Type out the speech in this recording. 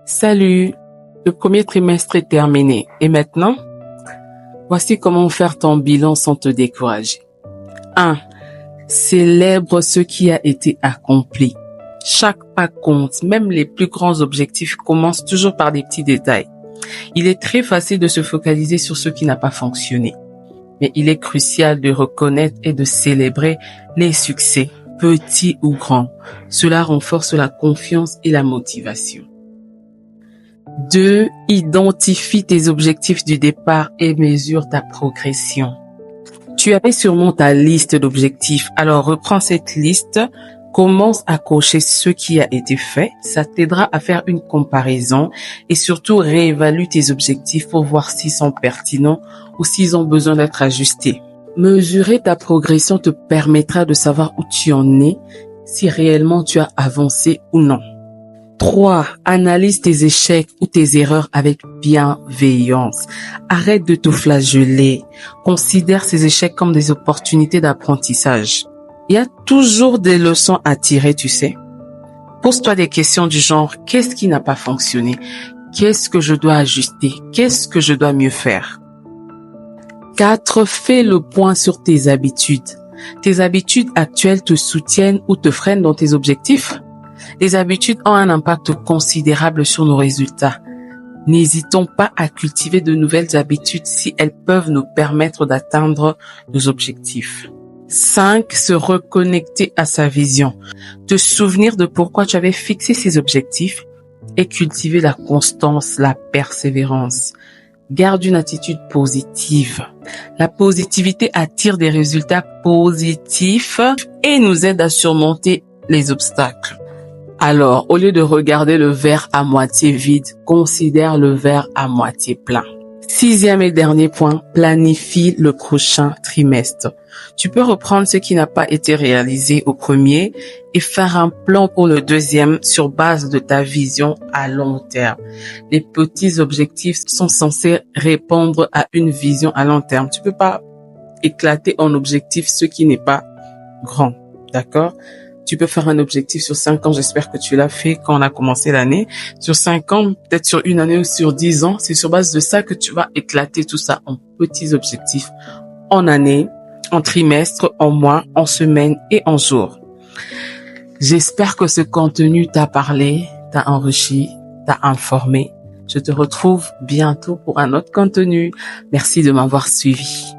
Salut, le premier trimestre est terminé. Et maintenant, voici comment faire ton bilan sans te décourager. 1. Célèbre ce qui a été accompli. Chaque pas compte, même les plus grands objectifs commencent toujours par des petits détails. Il est très facile de se focaliser sur ce qui n'a pas fonctionné. Mais il est crucial de reconnaître et de célébrer les succès, petits ou grands. Cela renforce la confiance et la motivation. 2. Identifie tes objectifs du départ et mesure ta progression. Tu avais sûrement ta liste d'objectifs, alors reprends cette liste, commence à cocher ce qui a été fait, ça t'aidera à faire une comparaison et surtout réévalue tes objectifs pour voir s'ils sont pertinents ou s'ils ont besoin d'être ajustés. Mesurer ta progression te permettra de savoir où tu en es, si réellement tu as avancé ou non. 3. Analyse tes échecs ou tes erreurs avec bienveillance. Arrête de te flageller. Considère ces échecs comme des opportunités d'apprentissage. Il y a toujours des leçons à tirer, tu sais. Pose-toi des questions du genre, qu'est-ce qui n'a pas fonctionné? Qu'est-ce que je dois ajuster? Qu'est-ce que je dois mieux faire? 4. Fais le point sur tes habitudes. Tes habitudes actuelles te soutiennent ou te freinent dans tes objectifs? Les habitudes ont un impact considérable sur nos résultats. N'hésitons pas à cultiver de nouvelles habitudes si elles peuvent nous permettre d'atteindre nos objectifs. 5. Se reconnecter à sa vision. Te souvenir de pourquoi tu avais fixé ces objectifs et cultiver la constance, la persévérance. Garde une attitude positive. La positivité attire des résultats positifs et nous aide à surmonter les obstacles. Alors, au lieu de regarder le verre à moitié vide, considère le verre à moitié plein. 6e et dernier point, planifie le prochain trimestre. Tu peux reprendre ce qui n'a pas été réalisé au premier et faire un plan pour le deuxième sur base de ta vision à long terme. Les petits objectifs sont censés répondre à une vision à long terme. Tu peux pas éclater en objectif ce qui n'est pas grand, d'accord? Tu peux faire un objectif sur 5 ans, j'espère que tu l'as fait quand on a commencé l'année. Sur 5 ans, peut-être sur une année ou sur 10 ans, c'est sur base de ça que tu vas éclater tout ça en petits objectifs, en année, en trimestre, en mois, en semaine et en jours. J'espère que ce contenu t'a parlé, t'a enrichi, t'a informé. Je te retrouve bientôt pour un autre contenu. Merci de m'avoir suivi.